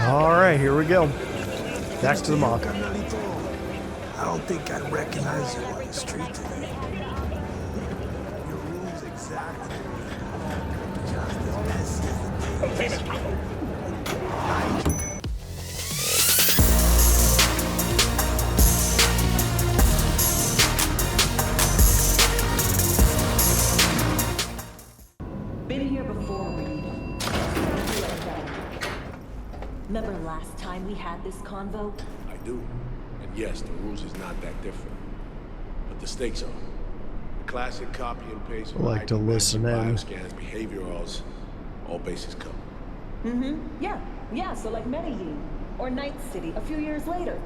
Alright, here we go. Back to the mock. I don't think I'd recognize you on the street today. Your room's exactly just as messy as the day. Been here before, Reed. Remember last time we had this convo? I do. And yes, the rules is not that different. But the stakes are. The classic copy and paste. I like to listen in. Scans, behaviorals, all bases covered. Yeah, so like Medellin. Or Night City a few years later.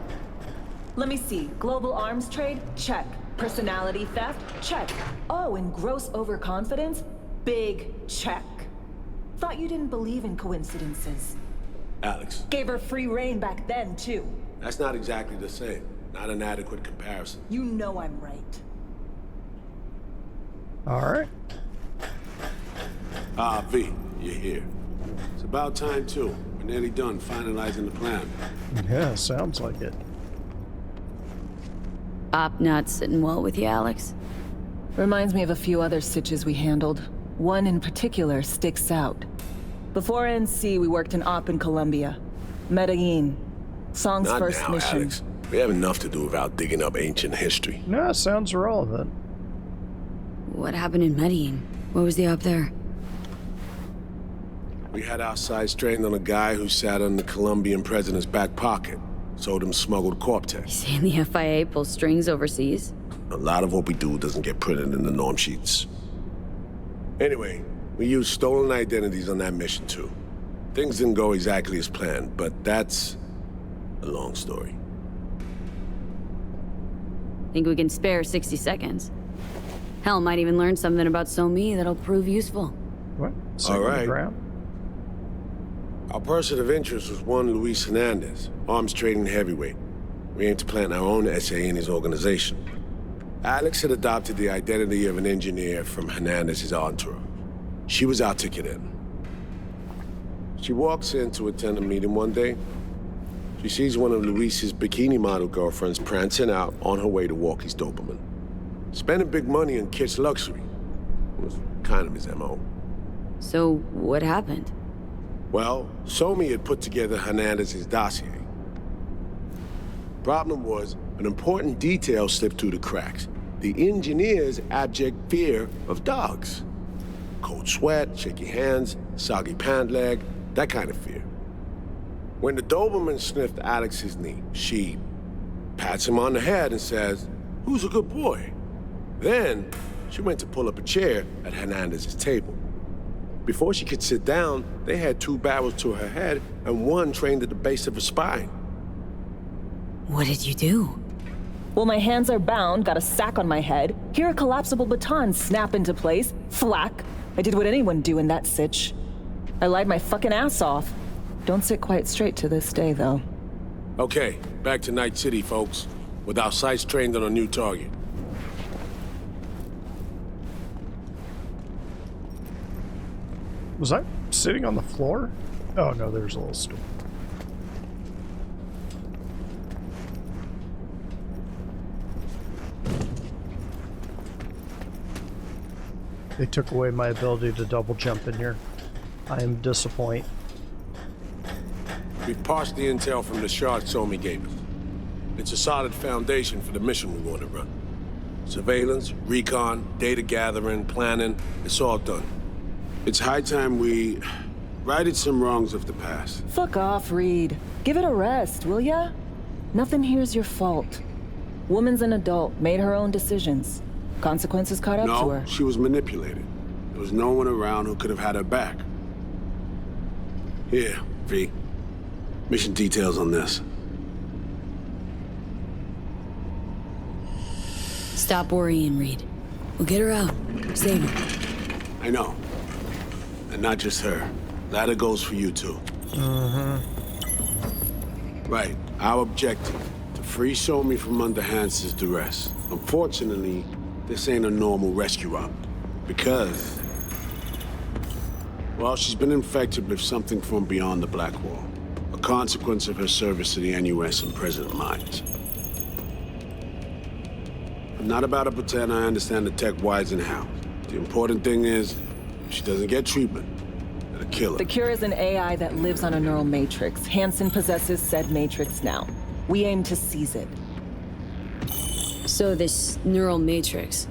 Let me see. Global arms trade? Check. Personality theft? Check. Oh, and gross overconfidence? Big check. Thought you didn't believe in coincidences. Alex. Gave her free reign back then, too. That's not exactly the same. Not an adequate comparison. You know I'm right. Alright. Ah, V, you're here. It's about time, too. We're nearly done finalizing the plan. Yeah, sounds like it. Op not sitting well with you, Alex? Reminds me of a few other sitches we handled. One in particular sticks out. Before NC, we worked in Op in Colombia. Medellin. Song's Not first now, mission. Alex. We have enough to do without digging up ancient history. No, sounds relevant. What happened in Medellin? What was the op there? We had our sights trained on a guy who sat in the Colombian president's back pocket. Sold him smuggled Corp-Tex. Saying the FIA pulls strings overseas? A lot of what we do doesn't get printed in the norm sheets. Anyway, we used stolen identities on that mission too. Things didn't go exactly as planned, but that's a long story. Think we can spare 60 seconds? Hell, might even learn something about So-Me that'll prove useful. What? All right. Ground? Our person of interest was one Luis Hernandez, arms trading heavyweight. We aim to plant our own SA in his organization. Alex had adopted the identity of an engineer from Hernandez's entourage. She was our ticket in. She walks in to attend a meeting one day. She sees one of Luis's bikini model girlfriends prancing out on her way to walk his Doberman. Spending big money on kitsch luxury. It was kind of his MO. So, what happened? Well, So-Me had put together Hernandez's dossier. Problem was, an important detail slipped through the cracks. The engineer's abject fear of dogs. Cold sweat, shaky hands, soggy pant leg, that kind of fear. When the Doberman sniffed Alex's knee, she pats him on the head and says, "Who's a good boy?" Then, she went to pull up a chair at Hernandez's table. Before she could sit down, they had two barrels to her head and one trained at the base of her spine. What did you do? Well, my hands are bound, got a sack on my head. Here a collapsible baton snap into place. Thwack. I did what anyone do in that sitch. I lied my fucking ass off. Don't sit quite straight to this day, though. Okay, back to Night City, folks. With our sights trained on a new target. Was I sitting on the floor? Oh no, there's a little stool. They took away my ability to double jump in here. I am disappointed. We've parsed the intel from the shard So-Me gave us. It's a solid foundation for the mission we want to run. Surveillance, recon, data gathering, planning, it's all done. It's high time we righted some wrongs of the past. Fuck off, Reed. Give it a rest, will ya? Nothing here's your fault. Woman's an adult, made her own decisions. Consequences caught up to her. No, she was manipulated. There was no one around who could have had her back. Here, V. Mission details on this. Stop worrying, Reed. We'll get her out. Save her. I know. And not just her. Ladder goes for you, too. Right. Our objective, to free So-Me from under Hansen's duress. Unfortunately, this ain't a normal rescue op. Because... well, she's been infected with something from beyond the Black Wall. A consequence of her service to the NUS and President Myers. I'm not about to pretend I understand the tech whys and hows. The important thing is, if she doesn't get treatment, it'll kill her. The cure is an AI that lives on a neural matrix. Hansen possesses said matrix now. We aim to seize it. So this neural matrix,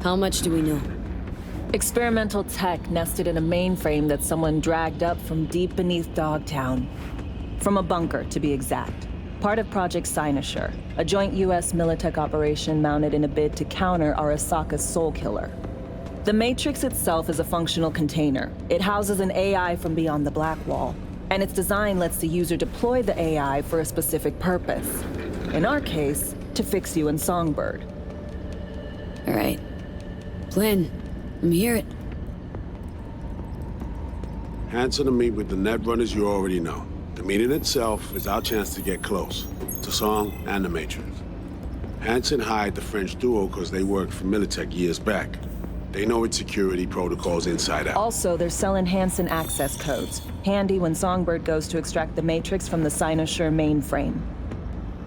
how much do we know? Experimental tech nested in a mainframe that someone dragged up from deep beneath Dogtown. From a bunker, to be exact. Part of Project Cynosure, a joint U.S. Militech operation mounted in a bid to counter Arasaka's Soul Killer. The Matrix itself is a functional container. It houses an AI from beyond the Black Wall, and its design lets the user deploy the AI for a specific purpose. In our case, to fix you and Songbird. All right. Plan. Let me hear it. Hansen to meet with the netrunners you already know. The meeting itself is our chance to get close to Song and the Matrix. Hansen hired the French duo because they worked for Militech years back. They know its security protocols inside out. Also, they're selling Hansen access codes. Handy when Songbird goes to extract the Matrix from the Cynosure mainframe.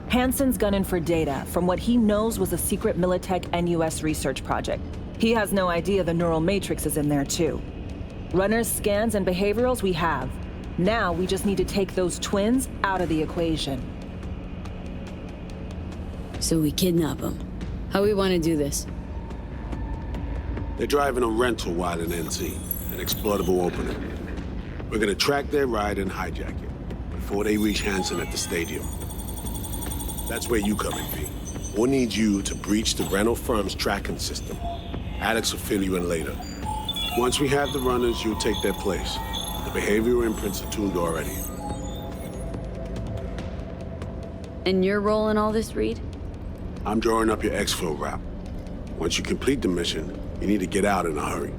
Hansen's gunning for data from what he knows was a secret Militech NUS research project. He has no idea the neural matrix is in there too. Runners, scans, and behaviorals we have. Now we just need to take those twins out of the equation. So we kidnap them. How we want to do this? They're driving a rental while in NC, an exploitable opening. We're gonna track their ride and hijack it before they reach Hansen at the stadium. That's where you come in, V. We'll need you to breach the rental firm's tracking system. Alex will fill you in later. Once we have the runners, you'll take their place. The behavioral imprints are tuned already. And your role in all this, Reed? I'm drawing up your exfil route. Once you complete the mission, you need to get out in a hurry.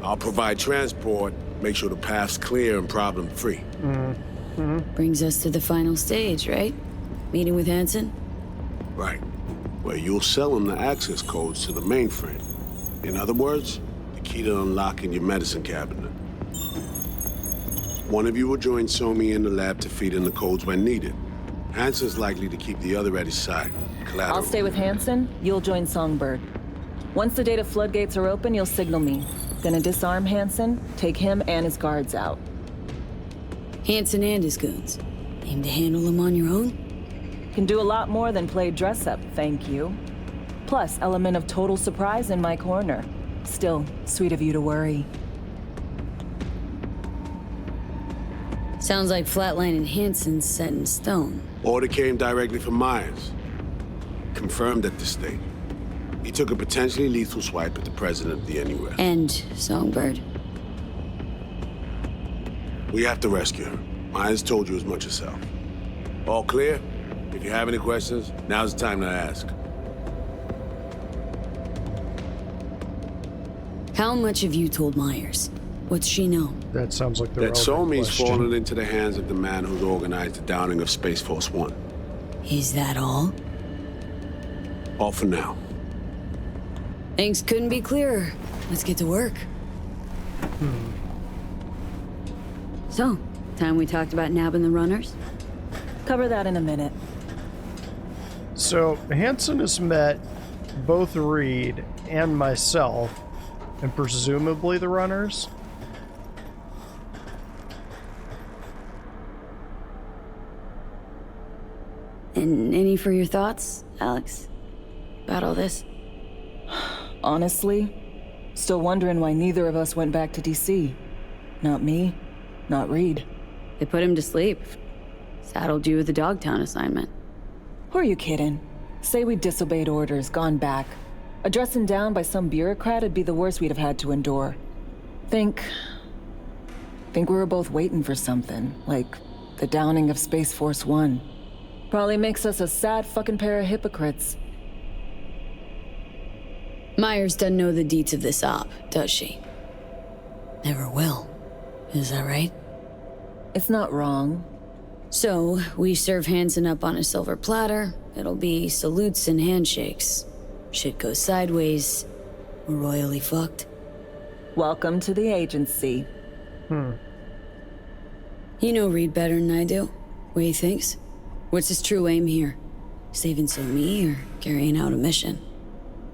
I'll provide transport, make sure the path's clear and problem-free. Brings us to the final stage, right? Meeting with Hansen? Right. Where you'll sell them the access codes to the mainframe. In other words, the key to unlocking your medicine cabinet. One of you will join Somi in the lab to feed in the codes when needed. Hansen's likely to keep the other at his side. Collateral. I'll stay with Hansen, you'll join Songbird. Once the data floodgates are open, you'll signal me. Gonna disarm Hansen, take him and his guards out. Hansen and his goons. Aim to handle them on your own? Can do a lot more than play dress-up, thank you. Plus, element of total surprise in my corner. Still, sweet of you to worry. Sounds like Flatline and Hansen's set in stone. Order came directly from Myers. Confirmed at this stage. He took a potentially lethal swipe at the president of the NUS. And Songbird. We have to rescue her. Myers told you as much herself. All clear? If you have any questions, now's the time to ask. How much have you told Myers? What's she know? That sounds like the That relevant Somi's question. fallen into the hands of the man who's organized the downing of Space Force One. Is that all? All for now. Things couldn't be clearer. Let's get to work. So, time we talked about nabbing the runners? Cover that in a minute. So Hansen has met both Reed and myself, and presumably the runners. And any for your thoughts, Alex? About all this? Honestly, still wondering why neither of us went back to DC. Not me, not Reed. They put him to sleep. Saddled you with the Dogtown assignment. Who are you kidding? Say we disobeyed orders, gone back. A dressing down by some bureaucrat would be the worst we'd have had to endure. Think we were both waiting for something, like the downing of Space Force One. Probably makes us a sad fucking pair of hypocrites. Myers doesn't know the deets of this op, does she? Never will. Is that right? It's not wrong. So, we serve Hansen up on a silver platter. It'll be salutes and handshakes. Shit goes sideways. We're royally fucked. Welcome to the agency. You know Reed better than I do. way he thinks? What's his true aim here? Saving me or carrying out a mission?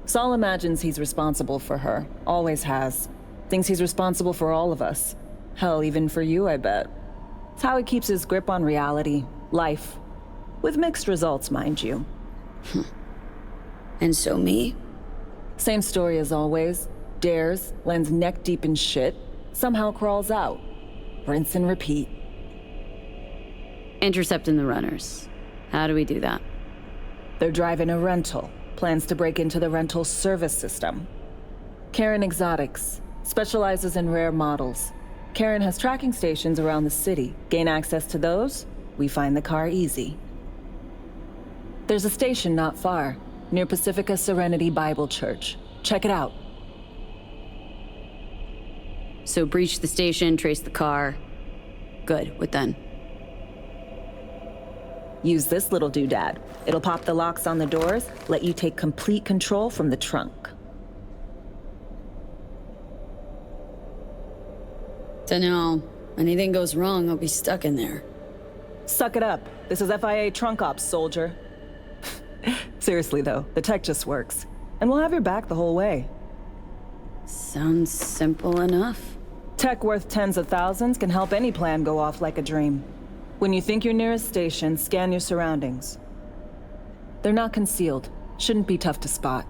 Saul imagines he's responsible for her. Always has. Thinks he's responsible for all of us. Hell, even for you, I bet. It's how he keeps his grip on reality, life. With mixed results, mind you. And me? Same story as always. Dares, lands neck deep in shit, somehow crawls out. Rinse and repeat. Intercepting the runners. How do we do that? They're driving a rental. Plans to break into the rental service system. Karen Exotics. Specializes in rare models. Karen has tracking stations around the city. Gain access to those, we find the car easy. There's a station not far, near Pacifica Serenity Bible Church. Check it out. So breach the station, trace the car. Good, what then? Use this little doodad. It'll pop the locks on the doors, let you take complete control from the trunk. Dunno. Anything goes wrong, I'll be stuck in there. Suck it up. This is FIA trunk ops, soldier. Seriously though, the tech just works. And we'll have your back the whole way. Sounds simple enough. Tech worth tens of thousands can help any plan go off like a dream. When you think you're near a station, scan your surroundings. They're not concealed. Shouldn't be tough to spot.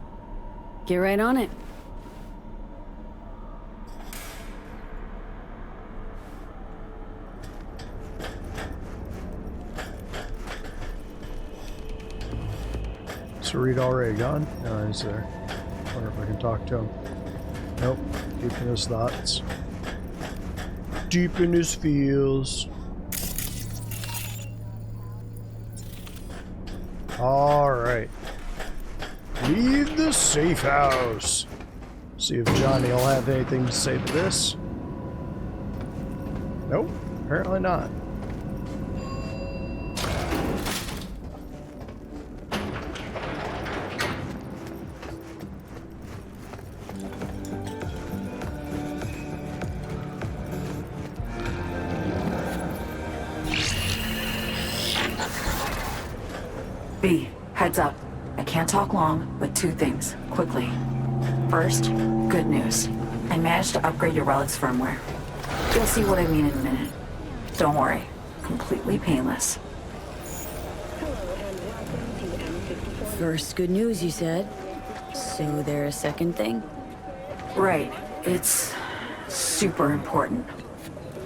Get right on it. So Reed already gone? No, he's there. Wonder if I can talk to him. Nope. Deep in his thoughts. Deep in his feels. Alright. Leave the safe house. See if Johnny will have anything to say to this. Nope. Apparently not. B, heads up. I can't talk long, but two things, quickly. First, good news. I managed to upgrade your relic's firmware. You'll see what I mean in a minute. Don't worry, completely painless. First good news, you said. So there a second thing? Right, it's super important.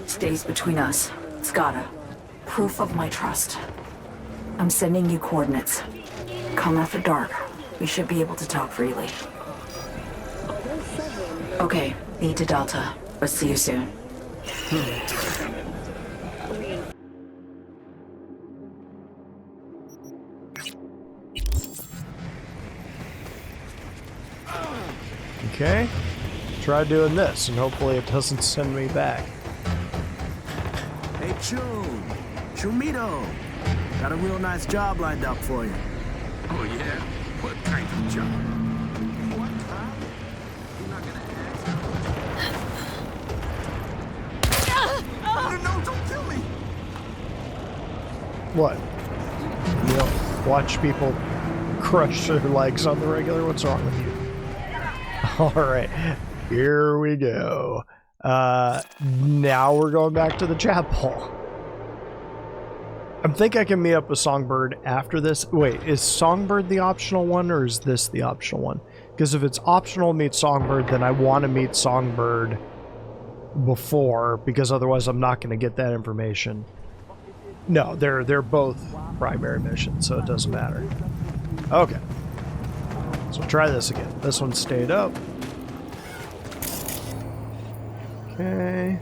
Stays between us. It's gotta. Proof of my trust. I'm sending you coordinates. Come after dark. We should be able to talk freely. Okay, need to Delta, but see you soon. Okay. Try doing this, and hopefully it doesn't send me back. Hey, Chumito. Got a real nice job lined up for you. Oh, yeah? What kind of job? What kind? You're not gonna answer? No, don't kill me! What? You don't watch people crush their legs on the regular? What's wrong with you? Alright, here we go. Now we're going back to the chapel. I think I can meet up with Songbird after this. Wait, is Songbird the optional one, or is this the optional one? Because if it's optional to meet Songbird, then I want to meet Songbird before, because otherwise I'm not going to get that information. No, they're both primary missions, so it doesn't matter. Okay. So try this again. This one stayed up. Okay.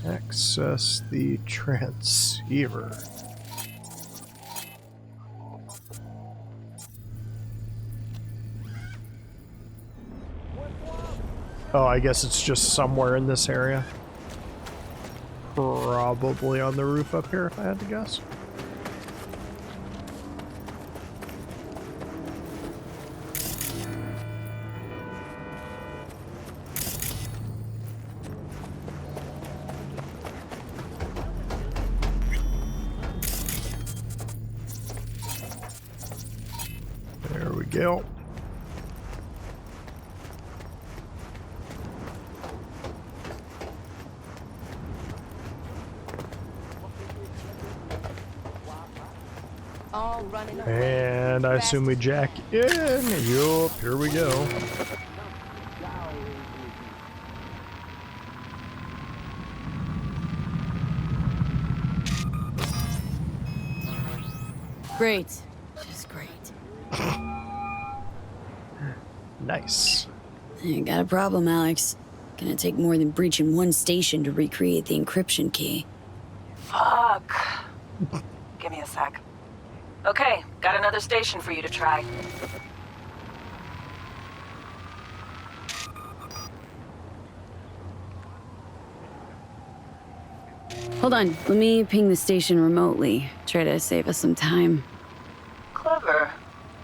Access the transceiver. Oh, I guess it's just somewhere in this area. Probably on the roof up here, if I had to guess. go. All running And I assume we jack in. Yup, here we go. Great. Just great. Nice. You got a problem, Alex. Gonna take more than breaching one station to recreate the encryption key. Fuck. Give me a sec. Okay, got another station for you to try. Hold on, let me ping the station remotely. Try to save us some time. Clever.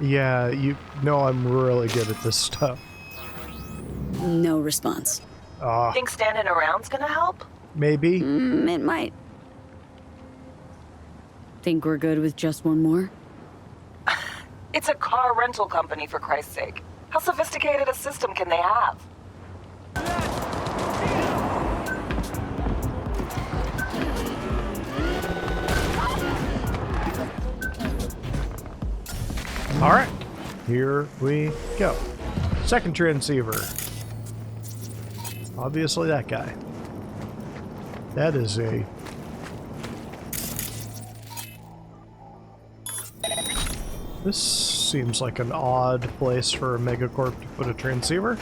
Yeah, you know I'm really good at this stuff. No response. Think standing around's gonna help? Maybe. It might. Think we're good with just one more? It's a car rental company, for Christ's sake. How sophisticated a system can they have? All right, here we go. Second transceiver. Obviously that guy. That is a... This seems like an odd place for a megacorp to put a transceiver.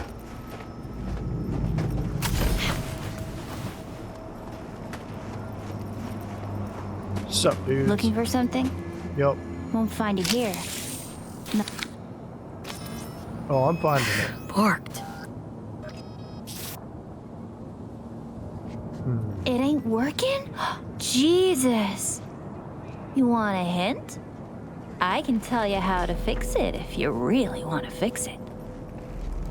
Sup, dudes? Looking for something? Yep. Won't find it here. No. Oh, I'm finding it. Parked. It ain't working? Jesus. You want a hint? I can tell you how to fix it if you really want to fix it.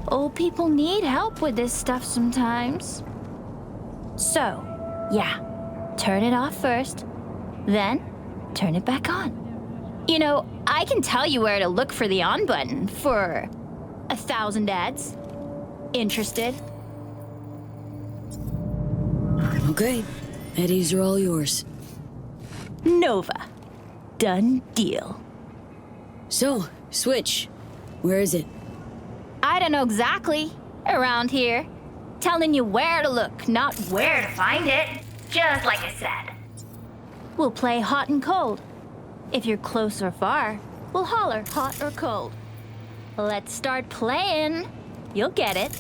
Old people need help with this stuff sometimes. So, yeah, turn it off first, then turn it back on. You know, I can tell you where to look for the on button for 1,000 ads. Interested? Okay, Eddies are all yours. Nova. Done deal. So, switch. Where is it? I don't know exactly. Around here. Telling you where to look, not where to find it. Just like I said. We'll play hot and cold. If you're close or far, we'll holler hot or cold. Let's start playing. You'll get it.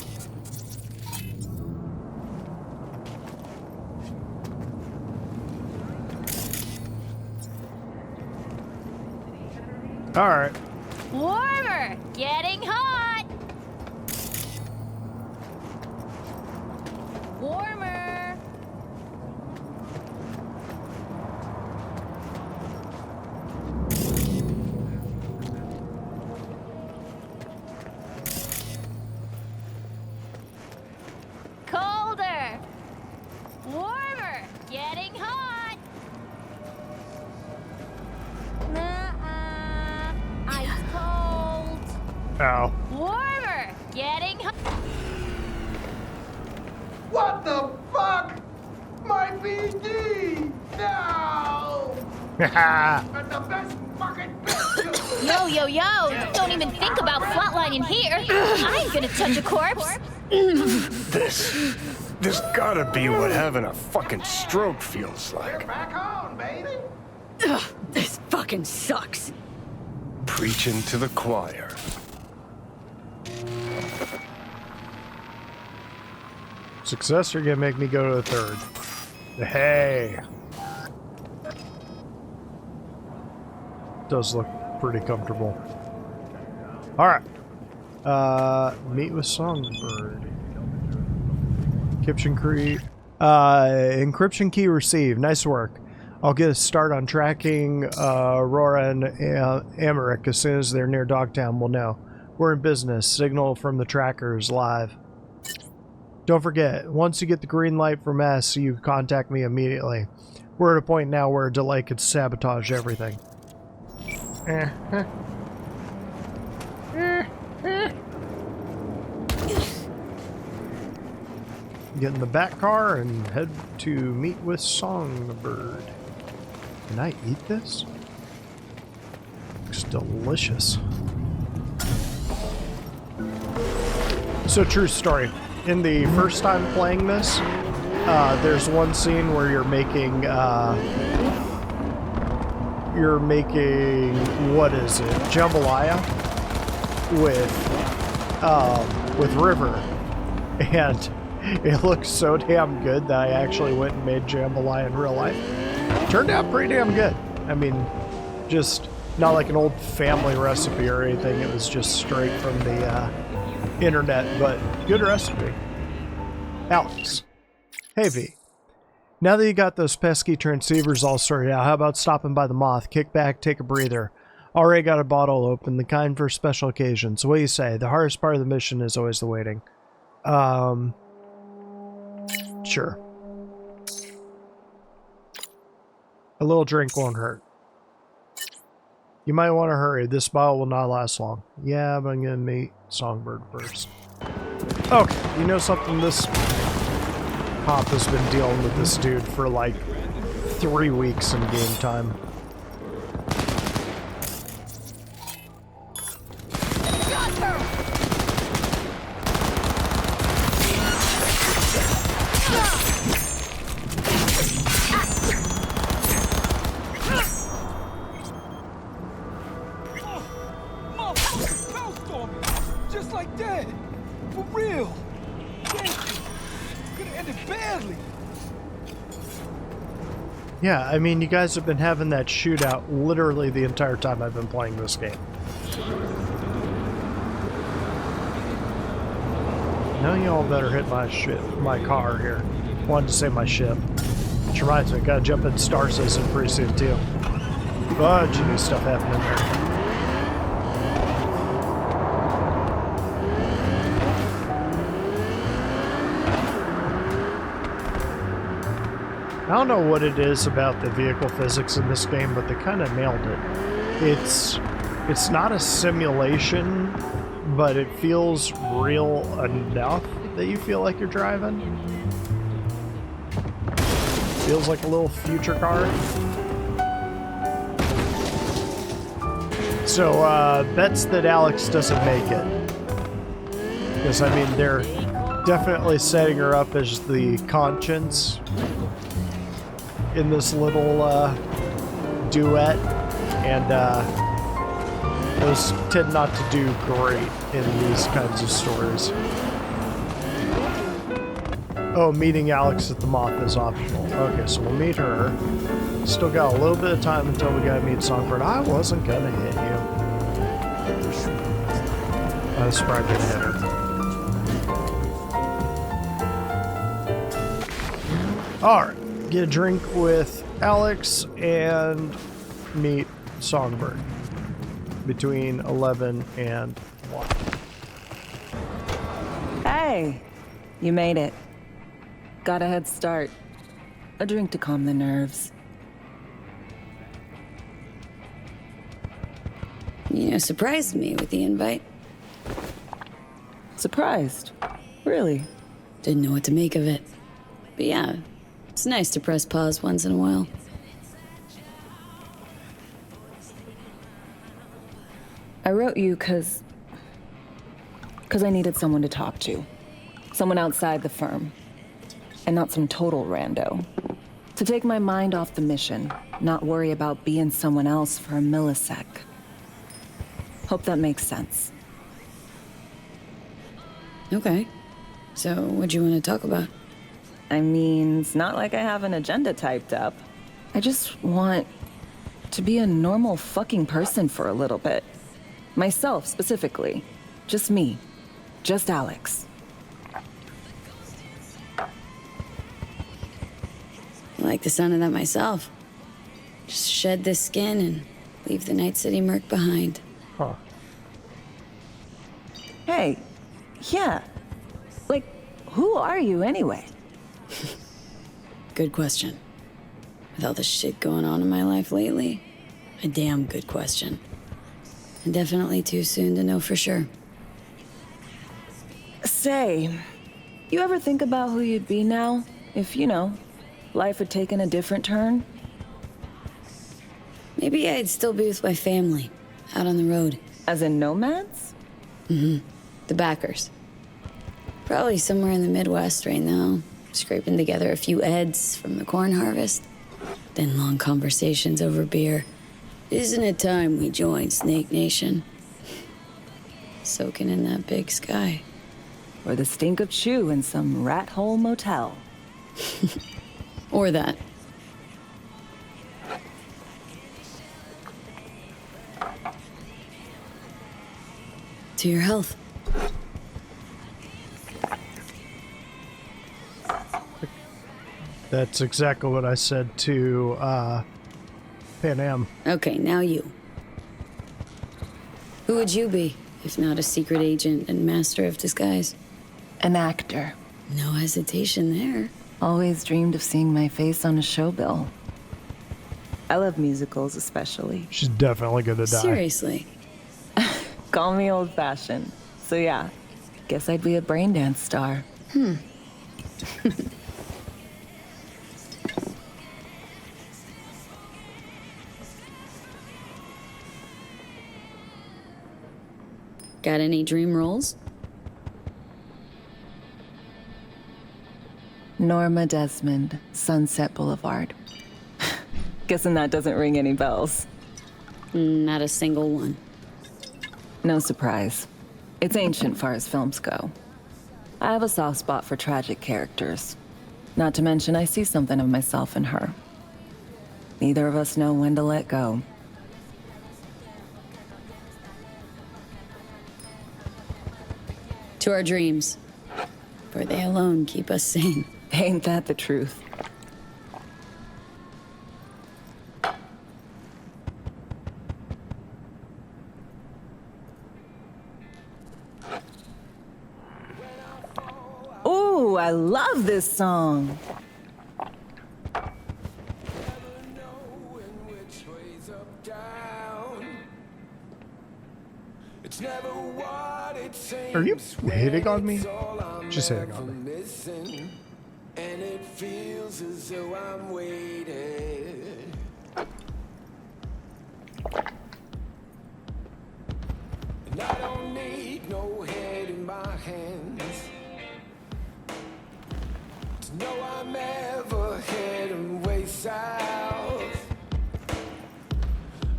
All right. Warmer! Getting hot! Warmer! Colder! Warmer! Getting hot! Ice cold! Ow. Warmer! Getting hot! What the fuck? My BD! No! But the best fucking bitch! Yo, yo, yo! Don't even think about flatlining here! I ain't gonna touch a corpse! This gotta be what having a fucking stroke feels like. Back on, baby! Ugh, this fucking sucks. Preaching to the choir. Success, you're gonna make me go to the third. Hey. Does look pretty comfortable. Alright. Meet with Songbird. Encryption key received. Nice work. I'll get a start on tracking Aurora and Americ as soon as they're near Dogtown. We'll know. We're in business. Signal from the trackers live. Don't forget, once you get the green light from S, you contact me immediately. We're at a point now where a delay could sabotage everything. Get in the back car and head to meet with Songbird. Can I eat this? Looks delicious. So, true story. In the first time playing this, there's one scene where you're making, what is it? Jambalaya with River. And it looks so damn good that I actually went and made jambalaya in real life. Turned out pretty damn good. I mean, just not like an old family recipe or anything. It was just straight from the internet, but good recipe. Alex. Hey, V. Now that you got those pesky transceivers all sorted out, how about stopping by the Moth? Kick back, take a breather. Already got a bottle open, the kind for special occasions. What do you say? The hardest part of the mission is always the waiting. Sure. A little drink won't hurt. You might want to hurry. This bottle will not last long. Yeah, but I'm going to meet Songbird first. Okay, you know something? This cop has been dealing with this dude for like 3 weeks in game time. Just like that. For real. Could have ended badly. Yeah, I mean, you guys have been having that shootout literally the entire time I've been playing this game. Now you all better hit my car here. Wanted to say my ship. Which reminds me, gotta jump in Star Citizen pretty soon too. Bunch of new stuff happening there. I don't know what it is about the vehicle physics in this game, but they kind of nailed it. It's not a simulation, but it feels real enough that you feel like you're driving. Feels like a little future car. So, bets that Alex doesn't make it. Because, I mean, they're definitely setting her up as the conscience in this little duet, and those tend not to do great in these kinds of stories. Oh, meeting Alex at the Moth is optional. Okay, so we'll meet her. Still got a little bit of time until we gotta meet Songbird. I wasn't gonna hit you. I was probably gonna hit her. Alright. Get a drink with Alex and meet Songbird between 11 and 1. Hey, you made it. Got a head start. A drink to calm the nerves. You surprised me with the invite. Surprised? Really? Didn't know what to make of it. But yeah, it's nice to press pause once in a while. I wrote you because I needed someone to talk to. Someone outside the firm. And not some total rando. To take my mind off the mission, not worry about being someone else for a millisec. Hope that makes sense. Okay. So, what do you want to talk about? I mean, it's not like I have an agenda typed up. I just want to be a normal fucking person for a little bit. Myself, specifically. Just me. Just Alex. I like the sound of that myself. Just shed this skin and leave the Night City murk behind. Huh. Hey, yeah. Like, who are you anyway? Good question. With all the shit going on in my life lately, a damn good question. And definitely too soon to know for sure. Say, You ever think about who you'd be now if, life had taken a different turn? Maybe I'd still be with my family, out on the road. As in nomads? The backers. Probably somewhere in the Midwest right now, scraping together a few eds from the corn harvest. Then long conversations over beer. Isn't it time we joined Snake Nation? Soaking in that big sky. Or the stink of chew in some rat hole motel. Or that. To your health. That's exactly what I said to Pan Am. Okay, now you. Who would you be, if not a secret agent and master of disguise? An actor. No hesitation there. Always dreamed of seeing my face on a show bill. I love musicals especially. She's definitely gonna die. Seriously. Call me old-fashioned. So yeah, guess I'd be a braindance star. Got any dream roles? Norma Desmond, Sunset Boulevard. Guessing that doesn't ring any bells. Not a single one. No surprise. It's ancient far as films go. I have a soft spot for tragic characters. Not to mention I see something of myself in her. Neither of us know when to let go. To our dreams. For they alone keep us sane. Ain't that the truth? Ooh, I love this song. Are you hitting on me? Just hitting on me. And it feels as though I'm waiting. And I don't need no head in my hands to know I'm ever heading way south.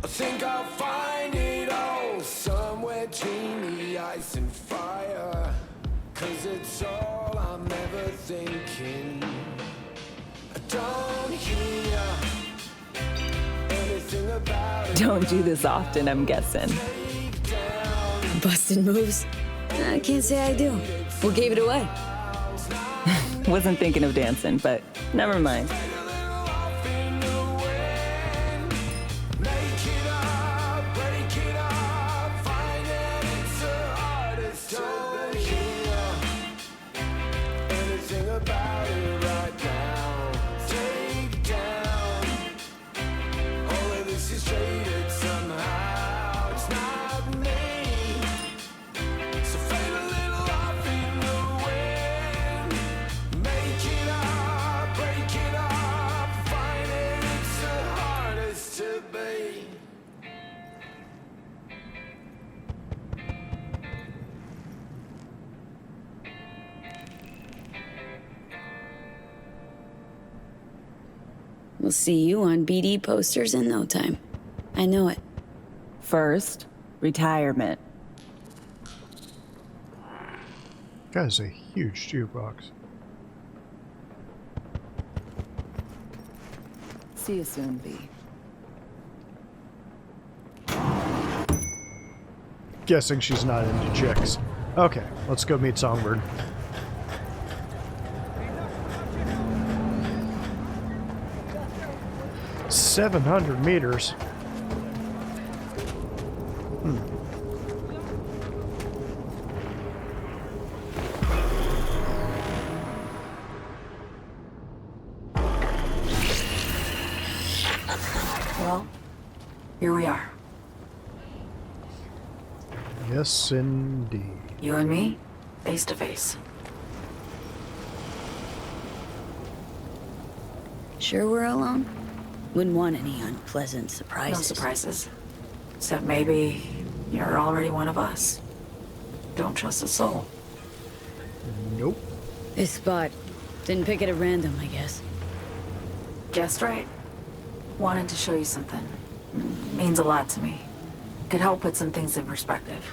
I think I'll find it all somewhere between the ice and fire, 'cause it's all I'm ever thinking. I don't hear anything about it. Don't do this often, I'm guessing. Busted moves? I can't say I do. What gave it away? Wasn't thinking of dancing, but never mind. We'll see you on BD posters in no time. I know it. First, retirement. Guy's a huge jukebox. See you soon, B. Guessing she's not into chicks. Okay, let's go meet Songbird. $700 meters. Well, here we are. Yes, indeed. You and me, face to face. Sure we're alone? Wouldn't want any unpleasant No surprises. surprises. Except maybe you're already one of us. Don't trust a soul. Nope. This spot. Didn't pick it at random, I guess. Guessed right. Wanted to show you something. Means a lot to me. Could help put some things in perspective.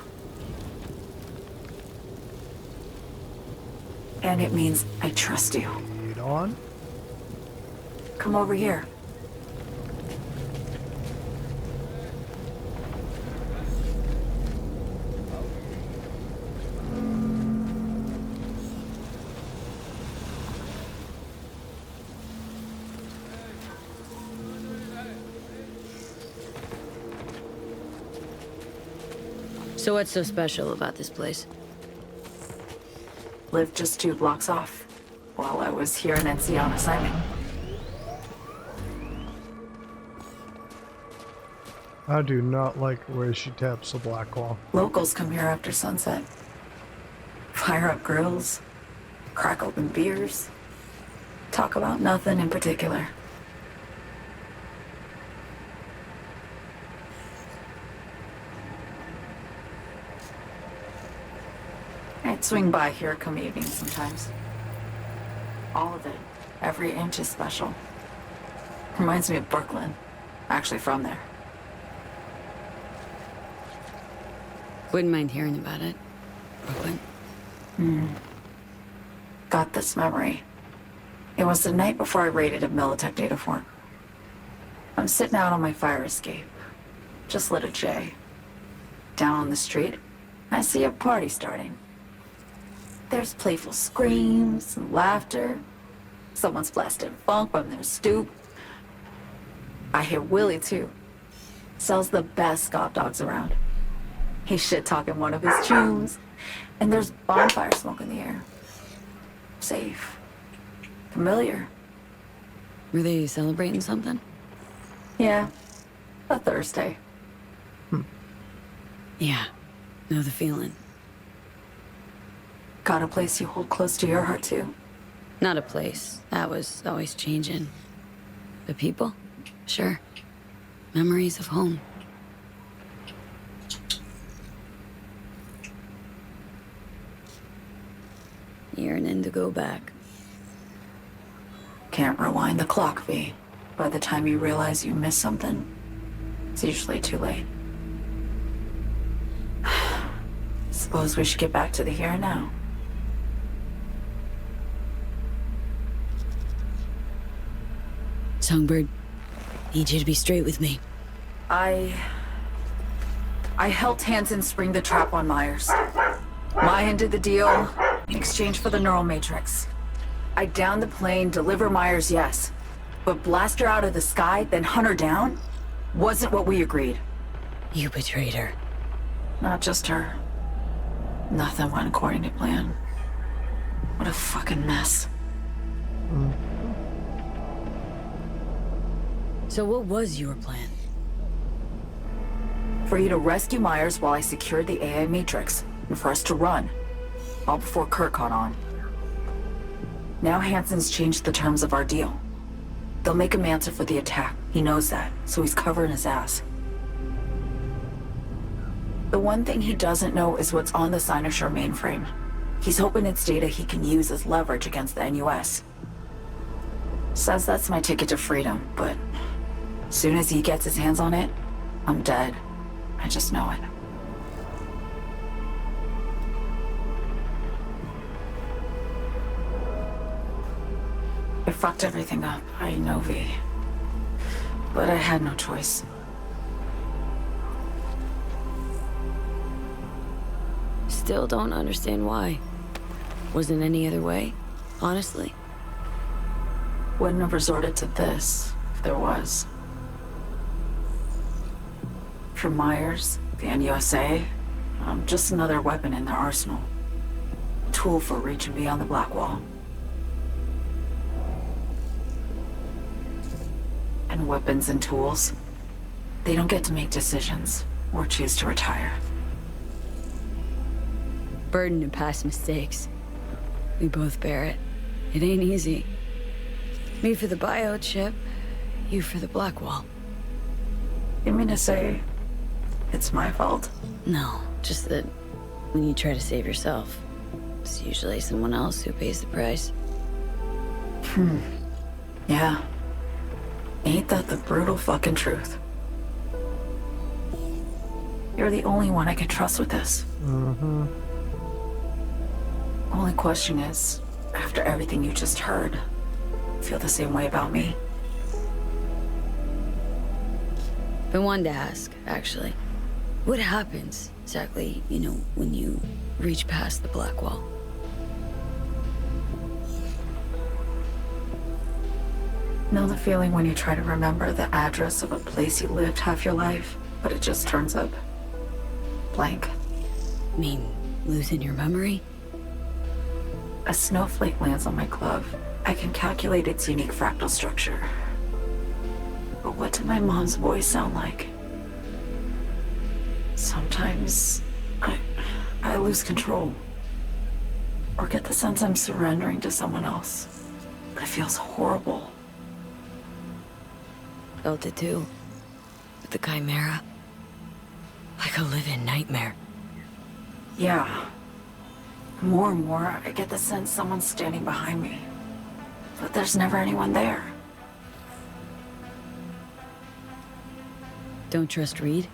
And it means I trust you. Lead on. Come over here. So what's so special about this place? Lived just 2 blocks off while I was here in NC on assignment. I do not like the way she taps the black wall. Locals come here after sunset. Fire up grills, crack open beers, talk about nothing in particular. I'd swing by here come evening sometimes. All of it, every inch is special. Reminds me of Brooklyn, actually from there. Wouldn't mind hearing about it. Brooklyn. Got this memory. It was the night before I raided a Militech data fort. I'm sitting out on my fire escape. Just lit a J. Down on the street, I see a party starting. There's playful screams and laughter. Someone's blasting funk from their stoop. I hear Willie too. Sells the best scoff dogs around. He's shit-talking one of his tunes. And there's bonfire smoke in the air. Safe. Familiar. Were they celebrating something? Yeah. A Thursday. Yeah. Know the feeling. Got a place you hold close to your heart too. Not a place. That was always changing. The people? Sure. Memories of home. Yearning to go back. Can't rewind the clock, V. By the time you realize you missed something, it's usually too late. Suppose we should get back to the here and now. Songbird, need you to be straight with me. I helped Hansen spring the trap on Myers. Mayan did the deal in exchange for the neural matrix. I downed the plane, deliver Myers, yes. But blast her out of the sky, then hunt her down? Wasn't what we agreed. You betrayed her. Not just her. Nothing went according to plan. What a fucking mess. So what was your plan? For you to rescue Myers while I secured the AI matrix, and for us to run. All before Kurt caught on. Now Hansen's changed the terms of our deal. They'll make him answer for the attack. He knows that, so he's covering his ass. The one thing he doesn't know is what's on the Cynosure mainframe. He's hoping it's data he can use as leverage against the NUS. Says that's my ticket to freedom, but as soon as he gets his hands on it, I'm dead. I just know it. I fucked everything up, I know, V. But I had no choice. Still don't understand why. Wasn't any other way, honestly. Wouldn't have resorted to this, if there was. For Myers, the NUSA, I'm just another weapon in their arsenal. A tool for reaching beyond the Black Wall. And weapons and tools, they don't get to make decisions or choose to retire. Burden of past mistakes. We both bear it. It ain't easy. Me for the biochip, you for the Blackwall. You mean to say it's my fault? No, just that when you try to save yourself, it's usually someone else who pays the price. Yeah. Ain't that the brutal fucking truth? You're the only one I can trust with this. Only question is, after everything you just heard, feel the same way about me? Been wanting to ask, actually. What happens exactly, when you reach past the Blackwall? Know the feeling when you try to remember the address of a place you lived half your life, but it just turns up blank? Mean losing your memory? A snowflake lands on my glove. I can calculate its unique fractal structure. But what did my mom's voice sound like? Sometimes I lose control. Or get the sense I'm surrendering to someone else. But it feels horrible. Felt it too. With the Chimera. Like a living nightmare. Yeah. More and more, I get the sense someone's standing behind me. But there's never anyone there. Don't trust Reed?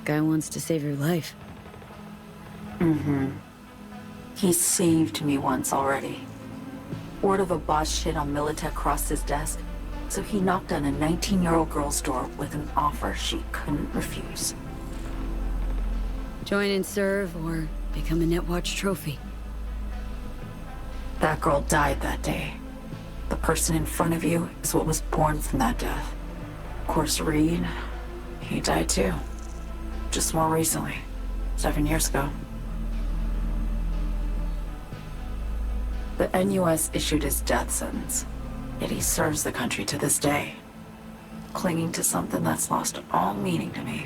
Guy wants to save your life. He saved me once already. Word of a boss shit on Militech crossed his desk, so he knocked on a 19-year-old girl's door with an offer she couldn't refuse. Join and serve, or become a Netwatch trophy. That girl died that day. The person in front of you is what was born from that death. Of course, Reed, he died too. Just more recently. 7 years ago. The NUS issued his death sentence, yet he serves the country to this day, clinging to something that's lost all meaning to me.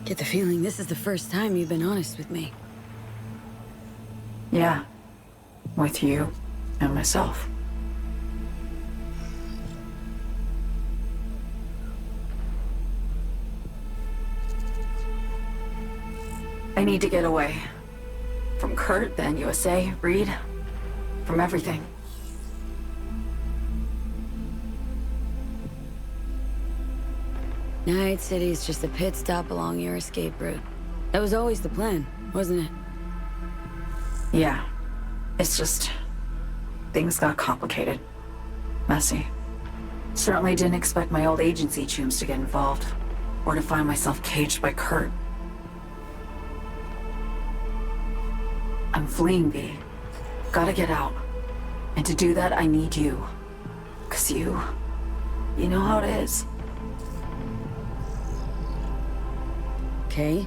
Get the feeling this is the first time you've been honest with me. Yeah, with you and myself. I need to get away. From Kurt, then USA, Reed, from everything. Night City's just a pit stop along your escape route. That was always the plan, wasn't it? Yeah. It's just... things got complicated. Messy. Certainly didn't expect my old agency chooms to get involved. Or to find myself caged by Kurt. I'm fleeing, V. Gotta get out. And to do that, I need you. 'Cause you know how it is. Okay.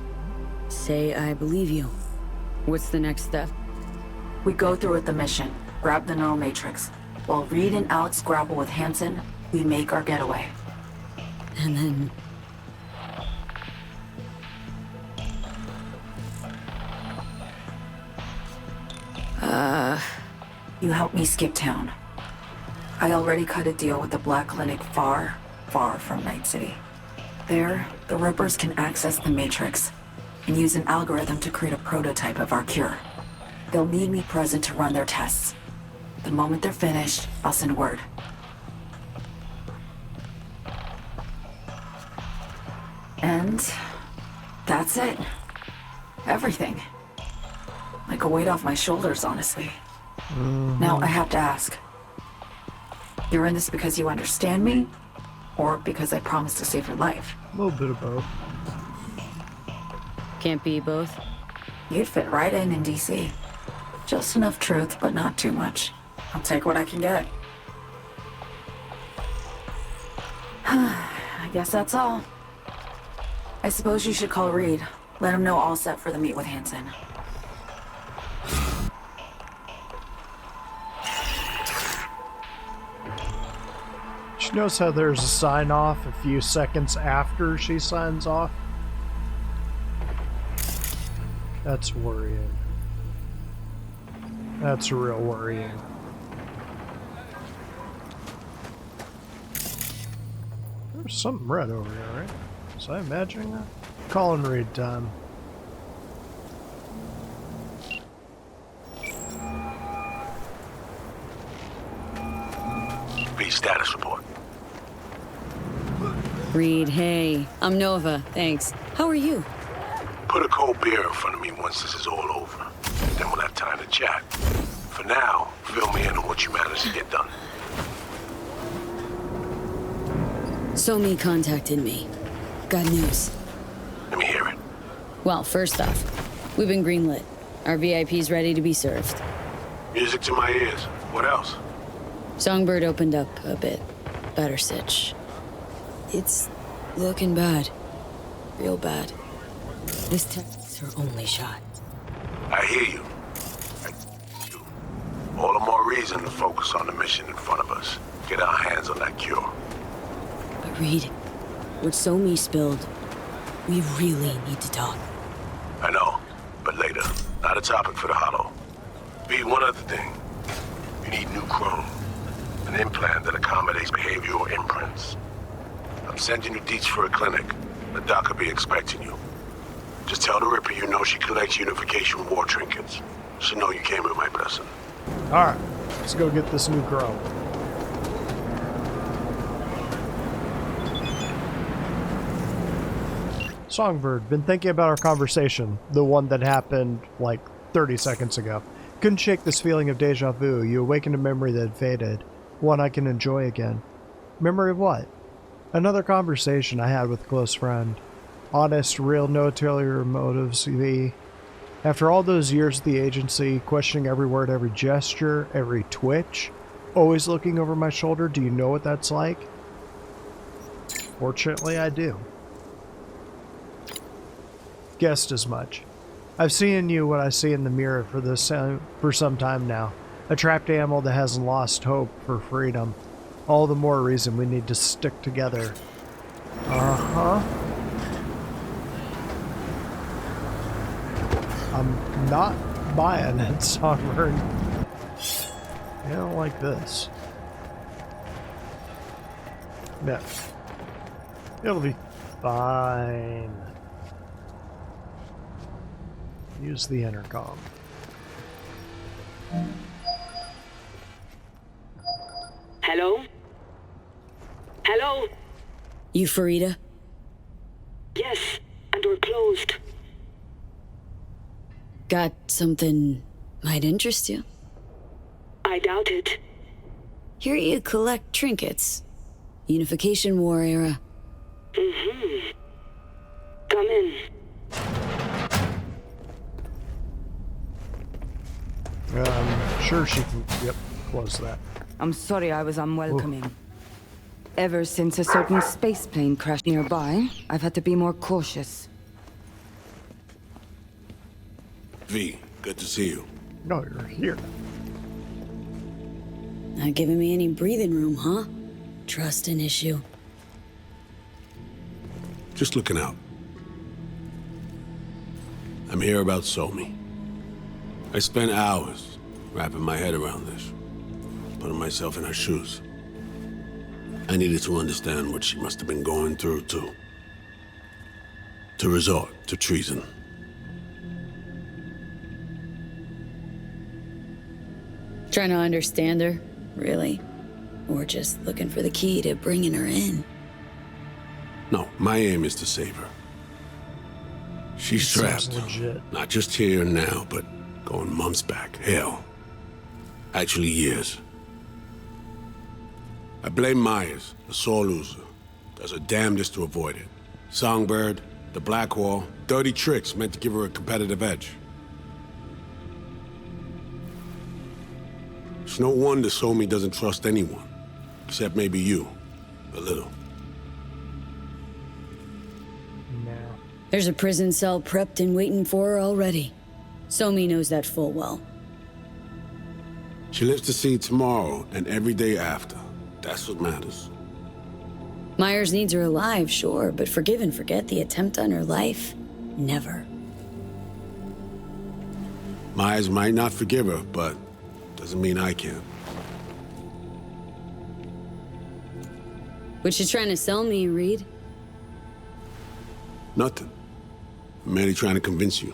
Say I believe you. What's the next step? We go through with the mission. Grab the neural matrix. While Reed and Alex grapple with Hansen, we make our getaway. And then... You help me skip town. I already cut a deal with the Black Clinic far, far from Night City. There, the Rippers can access the Matrix and use an algorithm to create a prototype of our cure. They'll need me present to run their tests. The moment they're finished, I'll send word. And that's it. Everything. Like a weight off my shoulders, honestly. Now I have to ask. You're in this because you understand me? Or because I promised to save your life? A little bit of both. Can't be both. You'd fit right in DC. Just enough truth, but not too much. I'll take what I can get. I guess that's all. I suppose you should call Reed. Let him know all set for the meet with Hansen. She knows how there's a sign off a few seconds after she signs off. That's worrying. That's real worrying. There's something red over here, right? Was I imagining that? Call and read time. B, status report. Reed, hey. I'm Nova, thanks. How are you? Put a cold beer in front of me once this is all over. Then we'll have time to chat. For now, fill me in on what you managed to get done. Somi contacted me. Got news. Let me hear it. Well, first off, we've been greenlit. Our VIP's ready to be served. Music to my ears. What else? Songbird opened up a bit. Better sitch. It's looking bad. Real bad. This tech's her only shot. I hear you. All the more reason to focus on the mission in front of us. Get our hands on that cure. But Reed, what Somi spilled, we really need to talk. I know, but later. Not a topic for the Hollow. B, one other thing. You need new chrome. An implant that accommodates behavioral imprints. I'm sending you deets for a clinic. The doc will be expecting you. Just tell the Ripper you know she collects unification war trinkets. She'll know you came with my blessing. Alright, let's go get this new crow. Songbird, been thinking about our conversation, the one that happened like 30 seconds ago. Couldn't shake this feeling of deja vu. You awakened a memory that had faded, one I can enjoy again. Memory of what? Another conversation I had with a close friend. Honest, real, no ulterior motives, V. After all those years at the agency, questioning every word, every gesture, every twitch, always looking over my shoulder, do you know what that's like? Fortunately, I do. Guessed as much. I've seen in you what I see in the mirror for some time now. A trapped animal that hasn't lost hope for freedom. All the more reason we need to stick together. Uh-huh. I'm not buying it, Songbird. I don't like this. No. It'll be fine. Use the intercom. Hello? Hello? You Farida? Yes, and we're closed. Got something might interest you? I doubt it. Here you collect trinkets. Unification War era. Mm-hmm. Come in. Sure she can, yep, close that. I'm sorry I was unwelcoming. Ooh. Ever since a certain space plane crashed nearby, I've had to be more cautious. V, good to see you. No, you're here. Not giving me any breathing room, huh? Trust an issue. Just looking out. I'm here about Somi. I spent hours wrapping my head around this, putting myself in her shoes. I needed to understand what she must have been going through, too. To resort to treason. Trying to understand her, really? Or just looking for the key to bringing her in? No, my aim is to save her. She's trapped. Not just here and now, but going months back. Hell. Actually, years. I blame Myers, the sore loser. Does her damnedest to avoid it. Songbird, the Blackwall, dirty tricks meant to give her a competitive edge. It's no wonder Somi doesn't trust anyone. Except maybe you. A little. There's a prison cell prepped and waiting for her already. Somi knows that full well. She lives to see tomorrow and every day after. That's what matters. Myers needs her alive, sure, but forgive and forget the attempt on her life? Never. Myers might not forgive her, but Doesn't mean I can. What you trying to sell me, Reed? Nothing. I'm merely trying to convince you.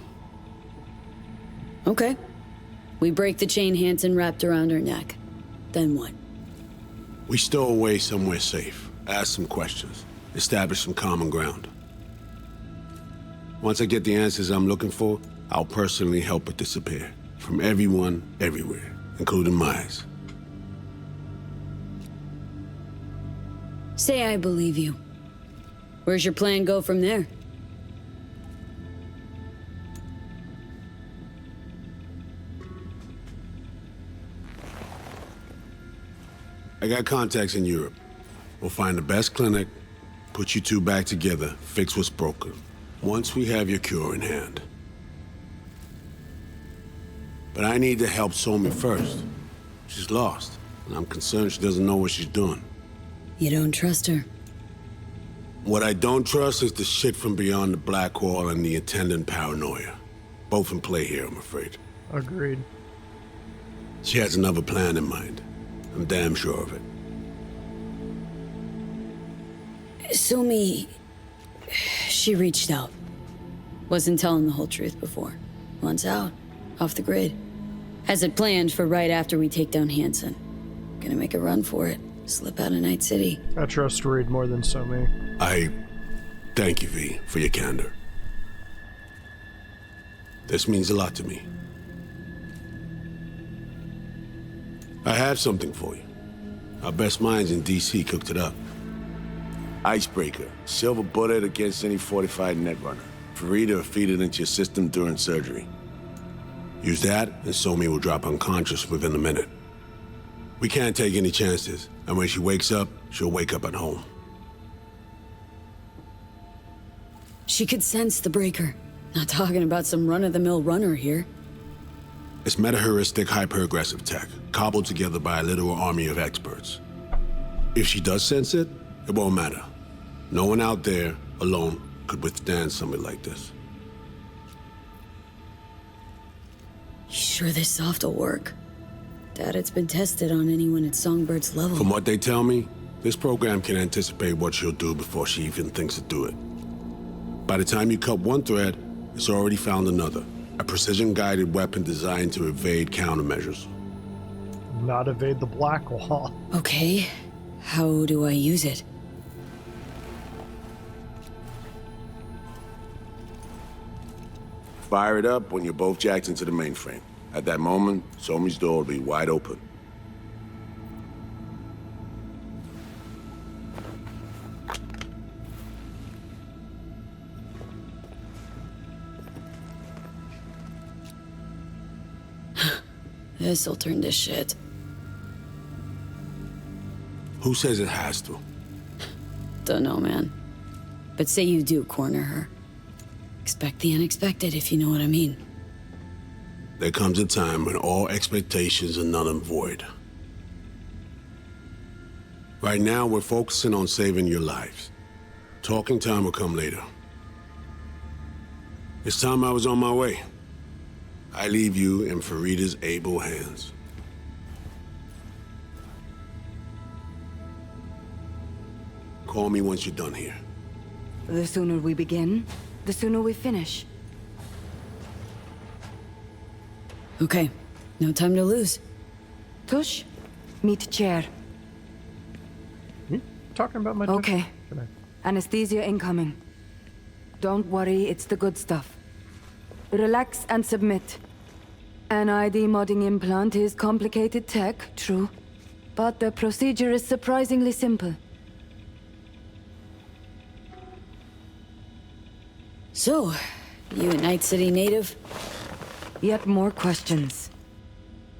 Okay. We break the chain Hanson wrapped around her neck. Then what? We stow away somewhere safe, ask some questions, establish some common ground. Once I get the answers I'm looking for, I'll personally help it disappear. From everyone, everywhere, including Myers. Say I believe you. Where's your plan go from there? I got contacts in Europe. We'll find the best clinic, put you two back together, fix what's broken. Once we have your cure in hand. But I need to help Somi first. She's lost, and I'm concerned she doesn't know what she's doing. You don't trust her? What I don't trust is the shit from beyond the black wall and the attendant paranoia. Both in play here, I'm afraid. Agreed. She has another plan in mind. I'm damn sure of it. Somi... She reached out. Wasn't telling the whole truth before. Wants out. Off the grid. Has it planned for right after we take down Hanson. Gonna make a run for it. Slip out of Night City. I trust Reed more than Somi. I thank you, V, for your candor. This means a lot to me. I have something for you. Our best minds in DC cooked it up. Icebreaker, silver bullet against any fortified netrunner. Farida will feed it into your system during surgery. Use that, and Somi will drop unconscious within a minute. We can't take any chances, and when she wakes up, she'll wake up at home. She could sense the breaker. Not talking about some run-of-the-mill runner here. It's meta-heuristic hyper-aggressive tech, cobbled together by a literal army of experts. If she does sense it, it won't matter. No one out there, alone, could withstand something like this. You sure this soft will work? Doubt it's been tested on anyone at Songbird's level. From what they tell me, this program can anticipate what she'll do before she even thinks to do it. By the time you cut one thread, it's already found another. A precision-guided weapon designed to evade countermeasures. Not evade the black wall. Okay. How do I use it? Fire it up when you're both jacked into the mainframe. At that moment, Somi's door will be wide open. This'll turn to shit. Who says it has to? Dunno, man. But say you do corner her. Expect the unexpected, if you know what I mean. There comes a time when all expectations are null and void. Right now, we're focusing on saving your lives. Talking time will come later. It's time I was on my way. I leave you in Farida's able hands. Call me once you're done here. The sooner we begin, the sooner we finish. Okay. No time to lose. Tush, meet chair. Talking about my... Okay. Can I... Anesthesia incoming. Don't worry, it's the good stuff. Relax and submit. An ID modding implant is complicated tech, true. But the procedure is surprisingly simple. So, you a Night City native? Yet more questions.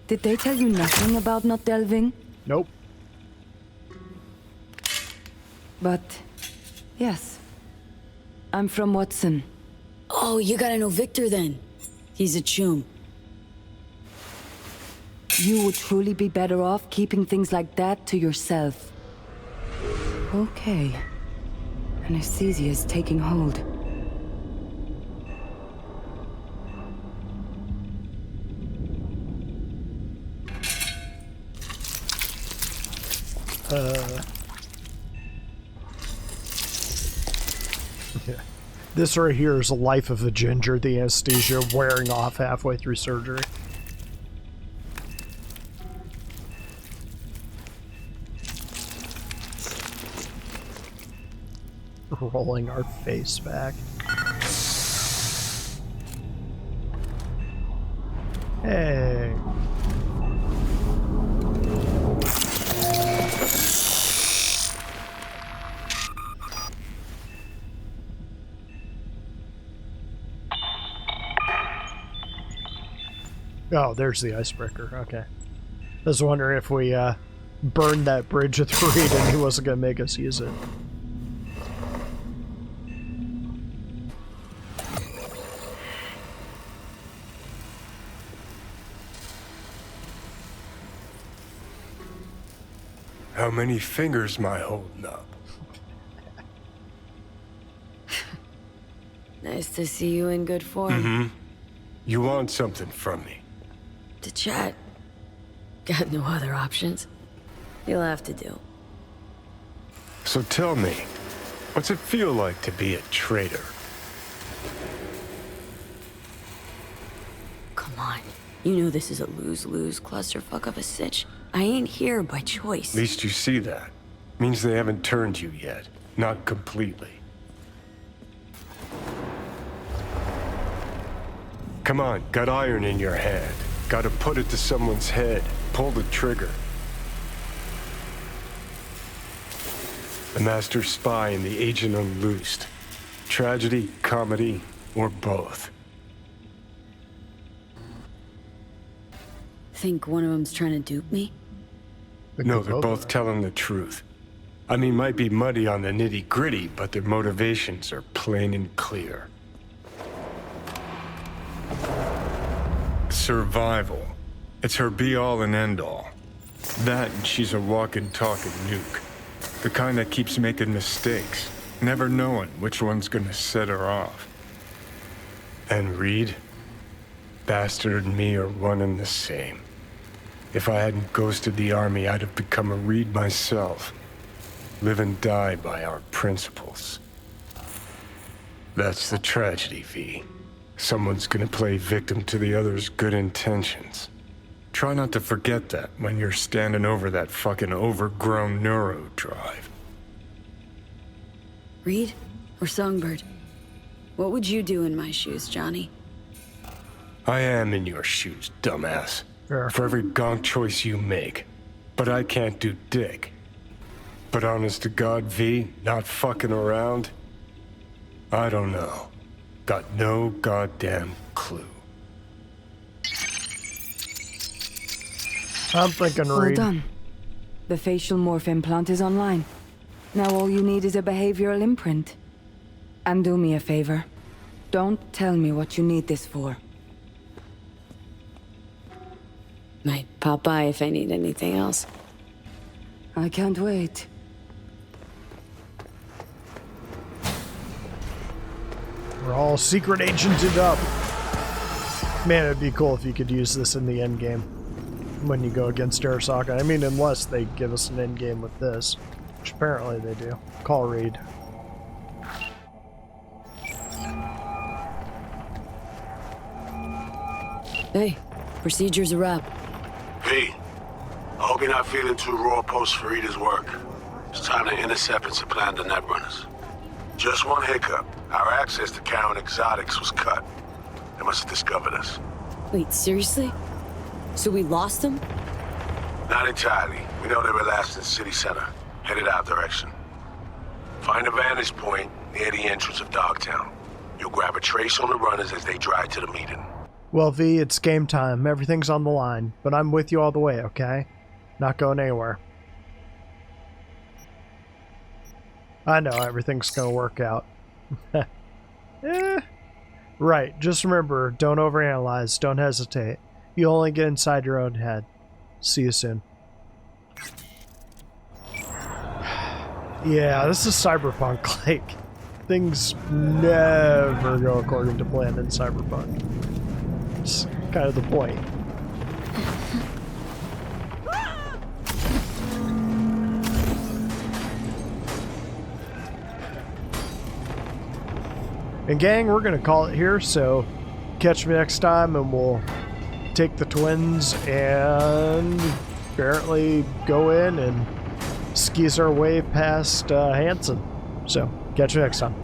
Did they tell you nothing about not delving? Nope. But, yes. I'm from Watson. Oh, you gotta know Victor then. He's a chum. You would truly be better off keeping things like that to yourself. Okay. Anesthesia is taking hold. Yeah. This right here is a life of a ginger, the anesthesia wearing off halfway through surgery. Rolling our face back. Hey. Oh, there's the icebreaker. Okay. I was wondering if we burned that bridge with Reed and he wasn't going to make us use it. How many fingers am I holding up? Nice to see you in good form. Mm-hmm. You want something from me? To chat. Got no other options. You'll have to do. So tell me, what's it feel like to be a traitor? Come on. You know this is a lose-lose clusterfuck of a sitch. I ain't here by choice. At least you see that. Means they haven't turned you yet. Not completely. Come on, got iron in your hand. Gotta put it to someone's head. Pull the trigger. The master spy and the agent unloosed. Tragedy, comedy, or both. Think one of them's trying to dupe me? No, they're both telling the truth. I mean, might be muddy on the nitty-gritty, but their motivations are plain and clear. Survival. It's her be-all and end-all. That and she's a walking, talking nuke. The kind that keeps making mistakes, never knowing which one's gonna set her off. And Reed? Bastard and me are one and the same. If I hadn't ghosted the army, I'd have become a Reed myself. Live and die by our principles. That's the tragedy, V. Someone's gonna play victim to the other's good intentions. Try not to forget that when you're standing over that fucking overgrown neuro drive. Reed or Songbird? What would you do in my shoes, Johnny? I am in your shoes, dumbass. Sure. For every gonk choice you make. But I can't do dick. But honest to God, V, not fucking around? I don't know. Got no goddamn clue. I'm thinking All Reed. done. The facial morph implant is online. Now all you need is a behavioral imprint. And do me a favor. Don't tell me what you need this for. Might pop by if I need anything else. I can't wait. We're all secret agented up. Man, it'd be cool if you could use this in the end game when you go against Arasaka. I mean, unless they give us an end game with this, which apparently they do. Call Reed. Hey, procedure's a wrap. V, I hope you're not feeling too raw post Farida's work. It's time to intercept and supplant the netrunners. Just one hiccup. Our access to Karen Exotics was cut. They must have discovered us. Wait, seriously? So we lost them? Not entirely. We know they were last in the city center, headed our direction. Find a vantage point near the entrance of Dogtown. You'll grab a trace on the runners as they drive to the meeting. Well, V, it's game time. Everything's on the line, but I'm with you all the way, okay? Not going anywhere. I know everything's gonna work out. Right, just remember, don't overanalyze, don't hesitate. You only get inside your own head. See you soon. Yeah, this is Cyberpunk. Like, things never go according to plan in Cyberpunk. It's kind of the point. And gang, we're going to call it here, so catch me next time and we'll take the twins and apparently go in and skis our way past Hanson. So, catch you next time.